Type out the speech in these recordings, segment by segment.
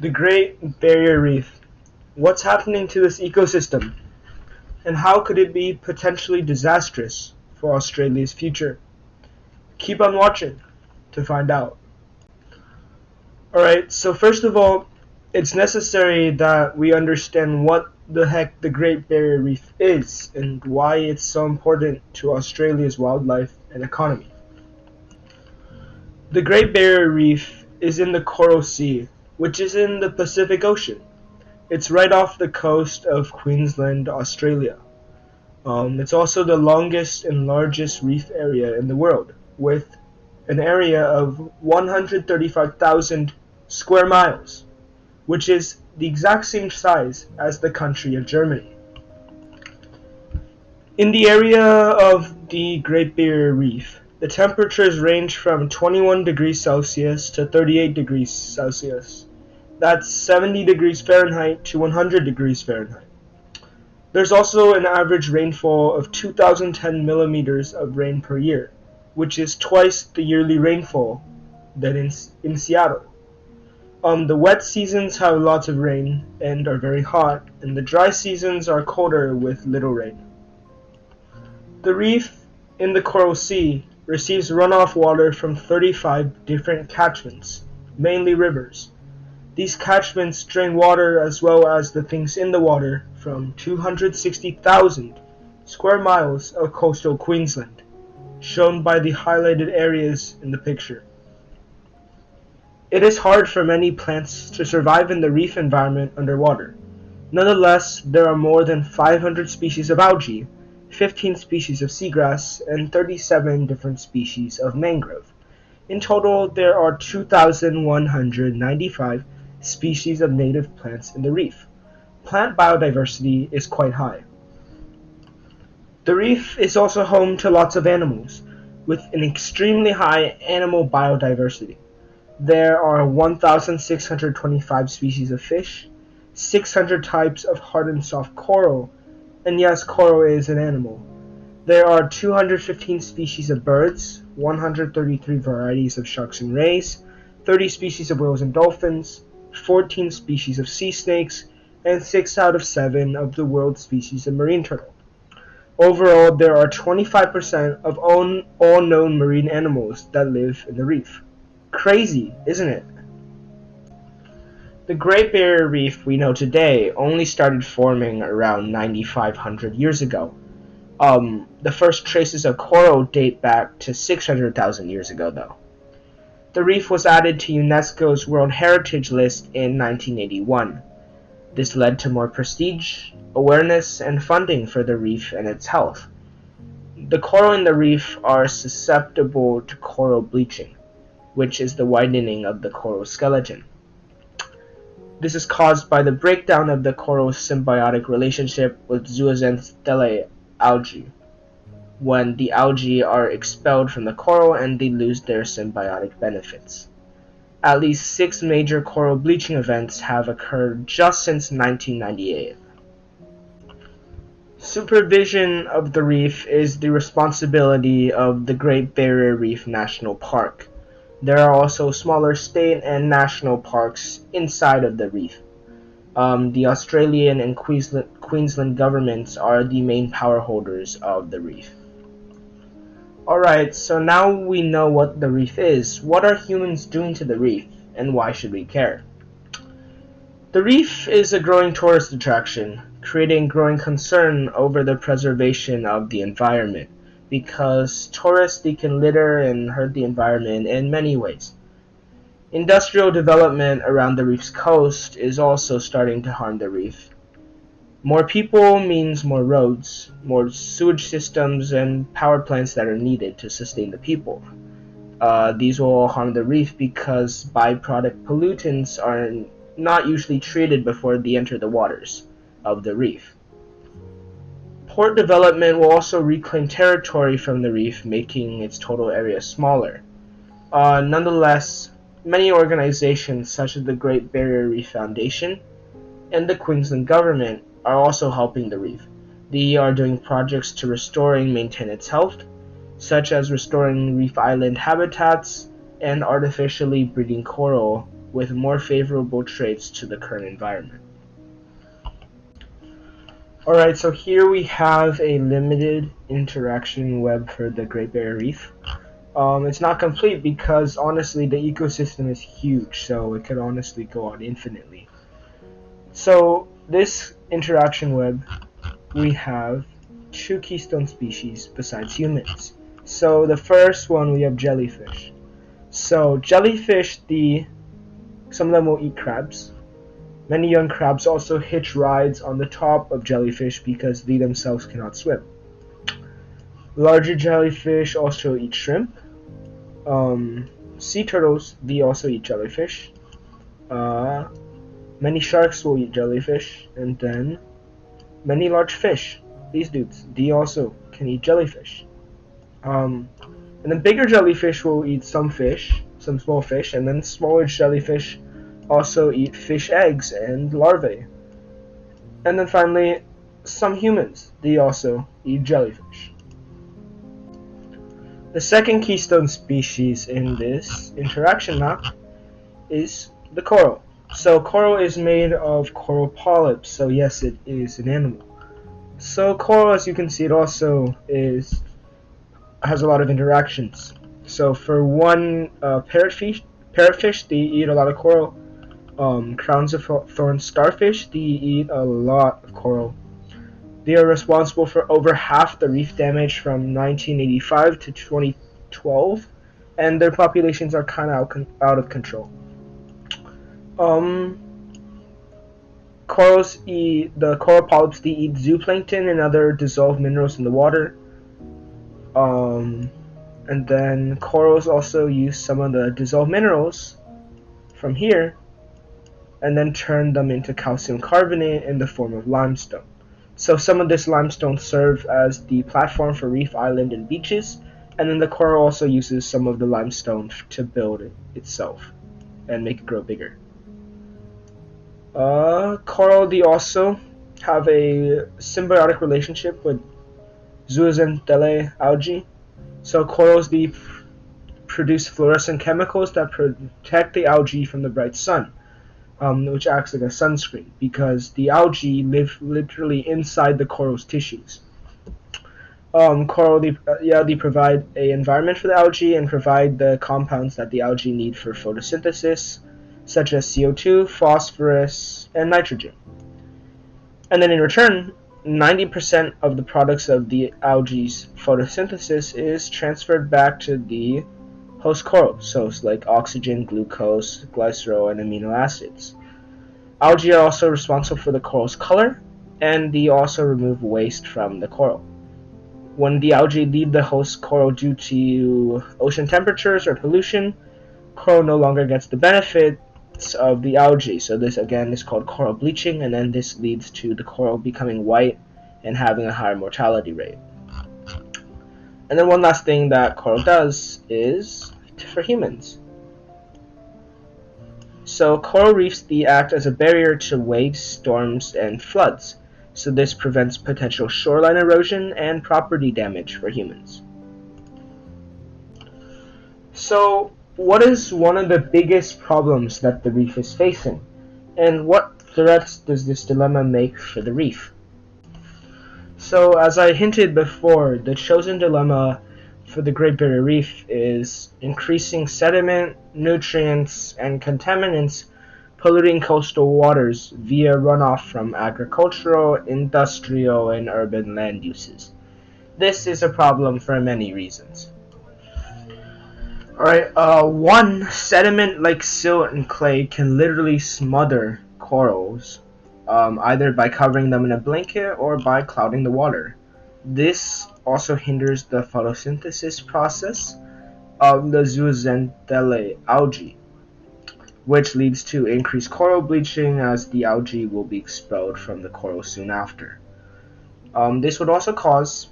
The Great Barrier Reef. What's happening to this ecosystem? And how could it be potentially disastrous for Australia's future? Keep on watching to find out. Alright, so first of all, it's necessary that we understand what the heck the Great Barrier Reef is and why it's so important to Australia's wildlife and economy. The Great Barrier Reef is in the Coral Sea, which is in the Pacific Ocean. It's right off the coast of Queensland, Australia. It's also the longest and largest reef area in the world, with an area of 135,000 square miles, which is the exact same size as the country of Germany. In the area of the Great Barrier Reef, the temperatures range from 21 degrees Celsius to 38 degrees Celsius. That's 70 degrees Fahrenheit to 100 degrees Fahrenheit. There's also an average rainfall of 2,010 millimeters of rain per year, which is twice the yearly rainfall than in Seattle. The wet seasons have lots of rain and are very hot, and the dry seasons are colder with little rain. The reef in the Coral Sea receives runoff water from 35 different catchments, mainly rivers. These catchments drain water as well as the things in the water from 260,000 square miles of coastal Queensland, shown by the highlighted areas in the picture. It is hard for many plants to survive in the reef environment underwater. Nonetheless, there are more than 500 species of algae, 15 species of seagrass, and 37 different species of mangrove. In total, there are 2,195 species of native plants in the reef. Plant biodiversity is quite high. The reef is also home to lots of animals, with an extremely high animal biodiversity. There are 1,625 species of fish, 600 types of hard and soft coral, and yes, coral is an animal. There are 215 species of birds, 133 varieties of sharks and rays, 30 species of whales and dolphins, 14 species of sea snakes, and 6 out of 7 of the world species of marine turtle. Overall, there are 25% of all known marine animals that live in the reef. Crazy, isn't it? The Great Barrier Reef we know today only started forming around 9,500 years ago. The first traces of coral date back to 600,000 years ago, though. The reef was added to UNESCO's World Heritage List in 1981. This led to more prestige, awareness, and funding for the reef and its health. The coral in the reef are susceptible to coral bleaching, which is the widening of the coral skeleton. This is caused by the breakdown of the coral's symbiotic relationship with zooxanthellae algae, when the algae are expelled from the coral and they lose their symbiotic benefits. At least 6 major coral bleaching events have occurred just since 1998. Supervision of the reef is the responsibility of the Great Barrier Reef National Park. There are also smaller state and national parks inside of the reef. The Australian and Queensland governments are the main power holders of the reef. Alright, so now we know what the reef is. What are humans doing to the reef, and why should we care? The reef is a growing tourist attraction, creating growing concern over the preservation of the environment, because tourists can litter and hurt the environment in many ways. Industrial development around the reef's coast is also starting to harm the reef. More people means more roads, more sewage systems, and power plants that are needed to sustain the people. These will all harm the reef because byproduct pollutants are not usually treated before they enter the waters of the reef. Port development will also reclaim territory from the reef, making its total area smaller. Nonetheless, many organizations such as the Great Barrier Reef Foundation and the Queensland government are also helping the reef. They are doing projects to restore and maintain its health, such as restoring reef island habitats and artificially breeding coral with more favorable traits to the current environment. Alright, so here we have a limited interaction web for the Great Barrier Reef. It's not complete because honestly the ecosystem is huge, so it could honestly go on infinitely. So this interaction web, we have 2 keystone species besides humans. So the first one, we have jellyfish. So jellyfish, some of them will eat crabs. Many young crabs also hitch rides on the top of jellyfish because they themselves cannot swim. Larger jellyfish also eat shrimp. Sea turtles, they also eat jellyfish. Many sharks will eat jellyfish, and then many large fish, these dudes, they also can eat jellyfish. And then bigger jellyfish will eat some fish, some small fish, and then smaller jellyfish also eat fish eggs and larvae. And then finally, some humans, they also eat jellyfish. The second keystone species in this interaction map is the coral. So coral is made of coral polyps, so yes, it is an animal. So coral, as you can see, it also has a lot of interactions. So for one parrotfish, they eat a lot of coral. Crowns of thorn starfish, they eat a lot of coral. They are responsible for over half the reef damage from 1985 to 2012, and their populations are kind of out of control. The coral polyps, they eat zooplankton and other dissolved minerals in the water. And then corals also use some of the dissolved minerals from here and then turn them into calcium carbonate in the form of limestone. So some of this limestone serves as the platform for reef island and beaches, and then the coral also uses some of the limestone to build it itself and make it grow bigger. Coral, they also have a symbiotic relationship with zooxanthellae algae. So corals, they produce fluorescent chemicals that protect the algae from the bright sun, which acts like a sunscreen because the algae live literally inside the coral's tissues. Coral, they provide an environment for the algae and provide the compounds that the algae need for photosynthesis, such as CO2, phosphorus, and nitrogen. And then in return, 90% of the products of the algae's photosynthesis is transferred back to the host coral, so it's like oxygen, glucose, glycerol, and amino acids. Algae are also responsible for the coral's color, and they also remove waste from the coral. When the algae leave the host coral due to ocean temperatures or pollution, coral no longer gets the benefits of the algae. So this again is called coral bleaching, and then this leads to the coral becoming white and having a higher mortality rate. And then one last thing that coral does is for humans. So coral reefs, they act as a barrier to waves, storms, and floods. So this prevents potential shoreline erosion and property damage for humans. So what is one of the biggest problems that the reef is facing? And what threats does this dilemma make for the reef? So as I hinted before, the chosen dilemma for the Great Barrier Reef is increasing sediment, nutrients, and contaminants polluting coastal waters via runoff from agricultural, industrial, and urban land uses. This is a problem for many reasons. Alright, one, sediment like silt and clay can literally smother corals, either by covering them in a blanket or by clouding the water. This also hinders the photosynthesis process of the zooxanthellae algae, which leads to increased coral bleaching as the algae will be expelled from the coral soon after. This would also cause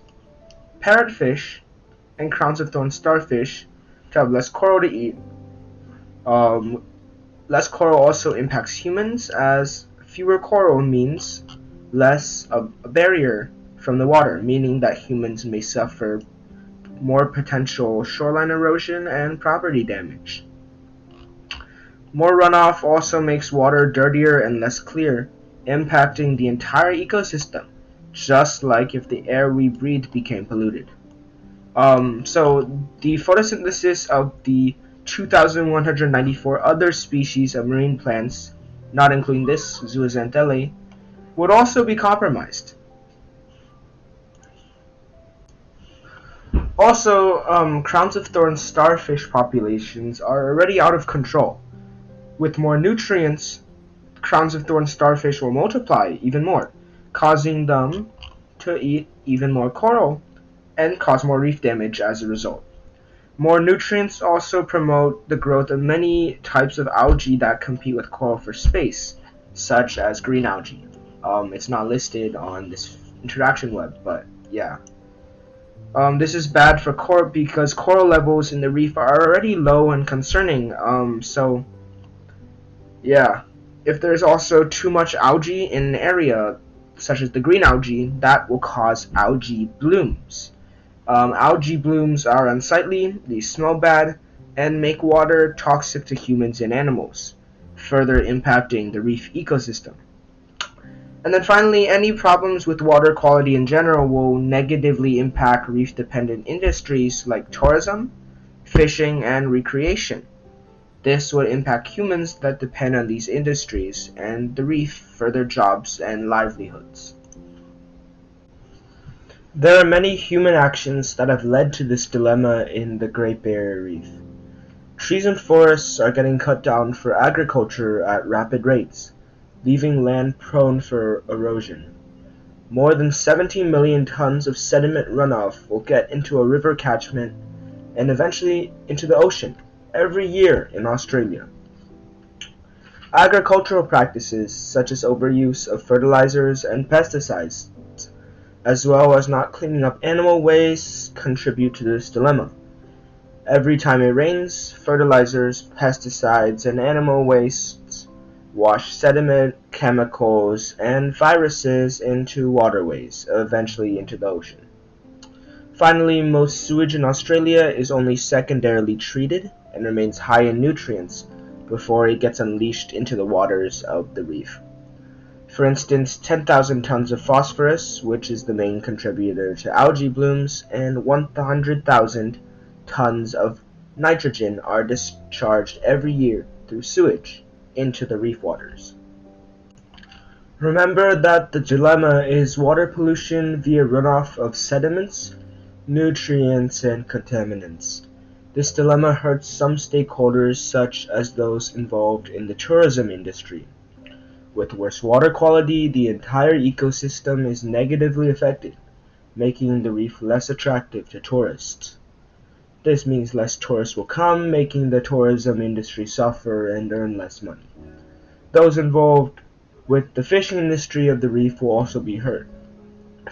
parrotfish and crowns of thorn starfish to have less coral to eat. Less coral also impacts humans, as fewer coral means less of a barrier from the water, meaning that humans may suffer more potential shoreline erosion and property damage. More runoff also makes water dirtier and less clear, impacting the entire ecosystem, just like if the air we breathe became polluted. So the photosynthesis of the 2,194 other species of marine plants, not including this Zooxanthellae, would also be compromised. Also, crowns of thorns starfish populations are already out of control. With more nutrients, crowns of thorns starfish will multiply even more, causing them to eat even more coral and cause more reef damage as a result. More nutrients also promote the growth of many types of algae that compete with coral for space, such as green algae. It's not listed on this interaction web, but yeah. This is bad for coral because coral levels in the reef are already low and concerning. So yeah, if there's also too much algae in an area, such as the green algae, that will cause algae blooms. Algae blooms are unsightly, they smell bad, and make water toxic to humans and animals, further impacting the reef ecosystem. And then finally, any problems with water quality in general will negatively impact reef-dependent industries like tourism, fishing, and recreation. This would impact humans that depend on these industries and the reef for their jobs and livelihoods. There are many human actions that have led to this dilemma in the Great Barrier Reef. Trees and forests are getting cut down for agriculture at rapid rates, leaving land prone for erosion. More than 17 million tons of sediment runoff will get into a river catchment and eventually into the ocean every year in Australia. Agricultural practices such as overuse of fertilizers and pesticides, as well as not cleaning up animal waste, contribute to this dilemma. Every time it rains, fertilizers, pesticides, and animal wastes wash sediment, chemicals, and viruses into waterways, eventually into the ocean. Finally, most sewage in Australia is only secondarily treated and remains high in nutrients before it gets unleashed into the waters of the reef. For instance, 10,000 tons of phosphorus, which is the main contributor to algae blooms, and 100,000 tons of nitrogen are discharged every year through sewage into the reef waters. Remember that the dilemma is water pollution via runoff of sediments, nutrients, and contaminants. This dilemma hurts some stakeholders such as those involved in the tourism industry. With worse water quality, the entire ecosystem is negatively affected, making the reef less attractive to tourists. This means less tourists will come, making the tourism industry suffer and earn less money. Those involved with the fishing industry of the reef will also be hurt.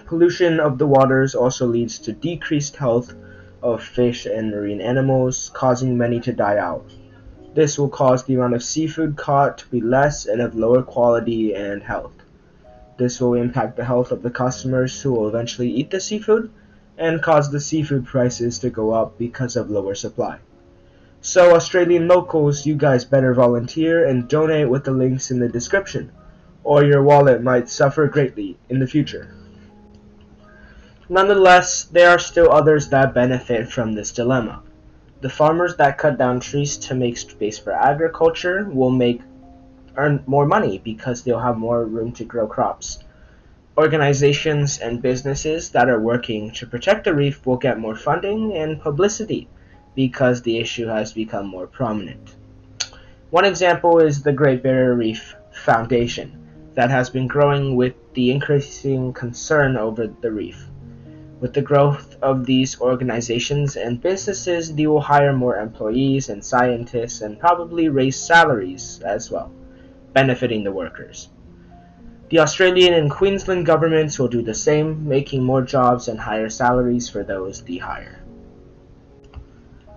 Pollution of the waters also leads to decreased health of fish and marine animals, causing many to die out. This will cause the amount of seafood caught to be less and of lower quality and health. This will impact the health of the customers who will eventually eat the seafood and cause the seafood prices to go up because of lower supply. So Australian locals, you guys better volunteer and donate with the links in the description, or your wallet might suffer greatly in the future. Nonetheless, there are still others that benefit from this dilemma. The farmers that cut down trees to make space for agriculture will earn more money because they'll have more room to grow crops. Organizations and businesses that are working to protect the reef will get more funding and publicity because the issue has become more prominent. One example is the Great Barrier Reef Foundation that has been growing with the increasing concern over the reef. With the growth of these organizations and businesses, they will hire more employees and scientists and probably raise salaries as well, benefiting the workers. The Australian and Queensland governments will do the same, making more jobs and higher salaries for those they hire.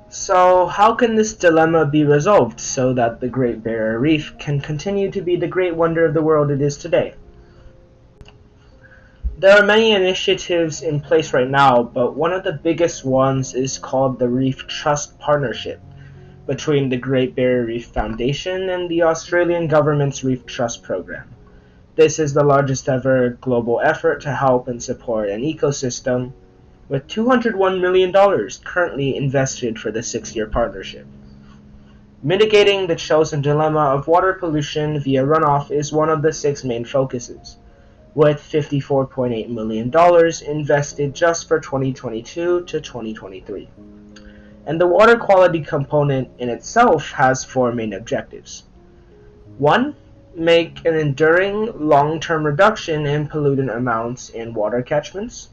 So, how can this dilemma be resolved so that the Great Barrier Reef can continue to be the great wonder of the world it is today? There are many initiatives in place right now, but one of the biggest ones is called the Reef Trust Partnership between the Great Barrier Reef Foundation and the Australian government's Reef Trust program. This is the largest ever global effort to help and support an ecosystem, with $201 million currently invested for the 6-year partnership. Mitigating the chosen dilemma of water pollution via runoff is one of the 6 main focuses, with $54.8 million invested just for 2022 to 2023. And the water quality component in itself has 4 main objectives. 1. Make an enduring long-term reduction in pollutant amounts in water catchments.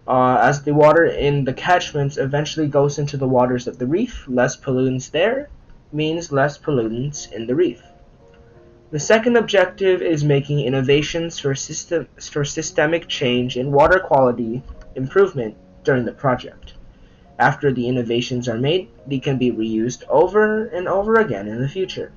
As the water in the catchments eventually goes into the waters of the reef, less pollutants there means less pollutants in the reef. The second objective is making innovations for systemic change in water quality improvement during the project. After the innovations are made, they can be reused over and over again in the future.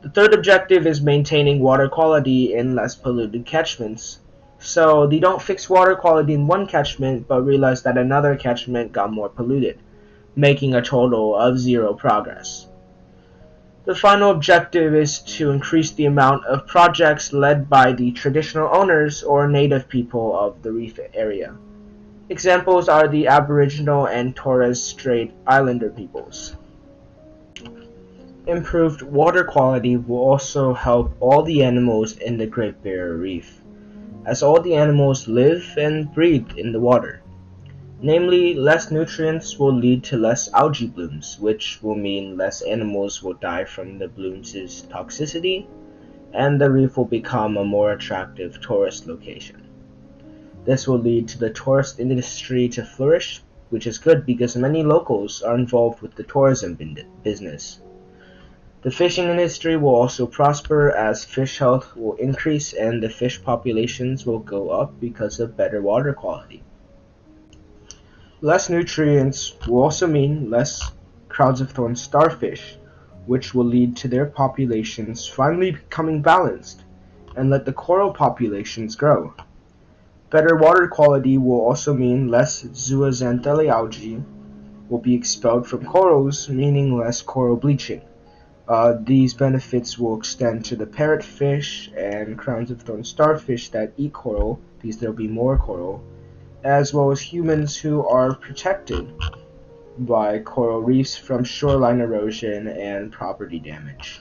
The third objective is maintaining water quality in less polluted catchments, so they don't fix water quality in one catchment but realize that another catchment got more polluted, making a total of 0 progress. The final objective is to increase the amount of projects led by the traditional owners or native people of the reef area. Examples are the Aboriginal and Torres Strait Islander peoples. Improved water quality will also help all the animals in the Great Barrier Reef, as all the animals live and breathe in the water. Namely, less nutrients will lead to less algae blooms, which will mean less animals will die from the blooms' toxicity, and the reef will become a more attractive tourist location. This will lead to the tourist industry to flourish, which is good because many locals are involved with the tourism business. The fishing industry will also prosper as fish health will increase and the fish populations will go up because of better water quality. Less nutrients will also mean less crowds of thorn starfish, which will lead to their populations finally becoming balanced and let the coral populations grow. Better water quality will also mean less zooxanthellae algae will be expelled from corals, meaning less coral bleaching. These benefits will extend to the parrotfish and crowns of thorn starfish that eat coral, because there will be more coral, as well as humans who are protected by coral reefs from shoreline erosion and property damage.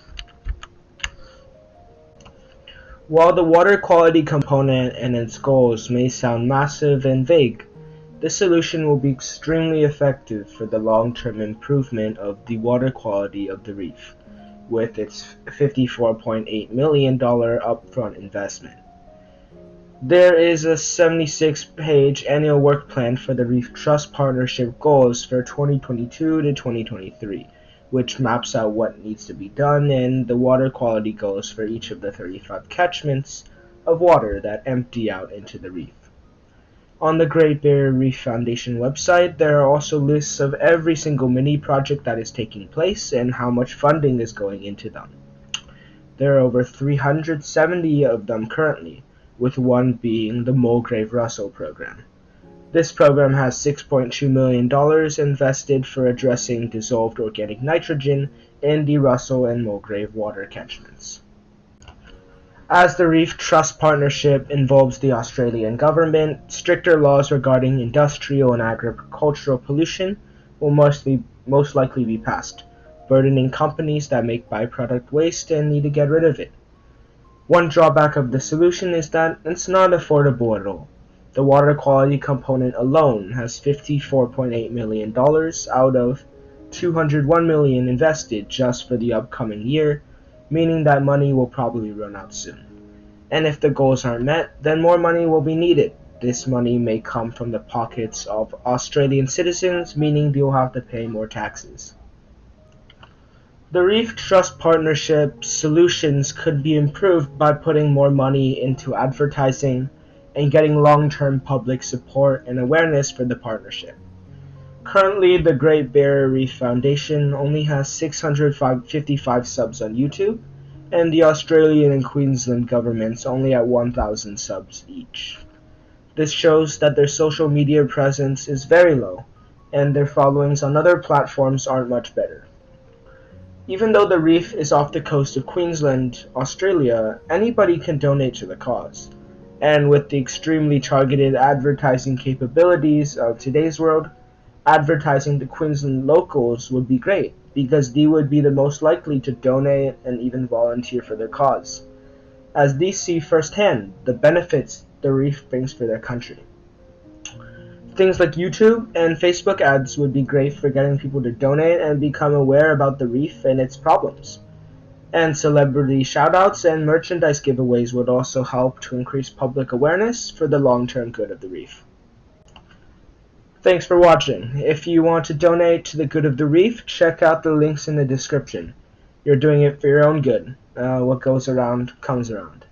While the water quality component and its goals may sound massive and vague, this solution will be extremely effective for the long-term improvement of the water quality of the reef, with its $54.8 million upfront investment. There is a 76-page annual work plan for the Reef Trust Partnership goals for 2022 to 2023, which maps out what needs to be done and the water quality goals for each of the 35 catchments of water that empty out into the reef. On the Great Barrier Reef Foundation website, there are also lists of every single mini project that is taking place and how much funding is going into them. There are over 370 of them currently, with one being the Mulgrave-Russell program. This program has $6.2 million invested for addressing dissolved organic nitrogen in the Russell and Mulgrave water catchments. As the Reef Trust Partnership involves the Australian government, stricter laws regarding industrial and agricultural pollution will most likely be passed, burdening companies that make byproduct waste and need to get rid of it. One drawback of the solution is that it's not affordable at all. The water quality component alone has $54.8 million out of $201 million invested just for the upcoming year, meaning that money will probably run out soon. And if the goals aren't met, then more money will be needed. This money may come from the pockets of Australian citizens, meaning they'll have to pay more taxes. The Reef Trust Partnership solutions could be improved by putting more money into advertising and getting long-term public support and awareness for the partnership. Currently, the Great Barrier Reef Foundation only has 655 subs on YouTube, and the Australian and Queensland governments only at 1,000 subs each. This shows that their social media presence is very low, and their followings on other platforms aren't much better. Even though the reef is off the coast of Queensland, Australia, anybody can donate to the cause. And with the extremely targeted advertising capabilities of today's world, advertising to Queensland locals would be great, because they would be the most likely to donate and even volunteer for their cause, as these see firsthand the benefits the reef brings for their country. Things like YouTube and Facebook ads would be great for getting people to donate and become aware about the reef and its problems. And celebrity shoutouts and merchandise giveaways would also help to increase public awareness for the long-term good of the reef. Thanks for watching. If you want to donate to the good of the reef, check out the links in the description. You're doing it for your own good. What goes around comes around.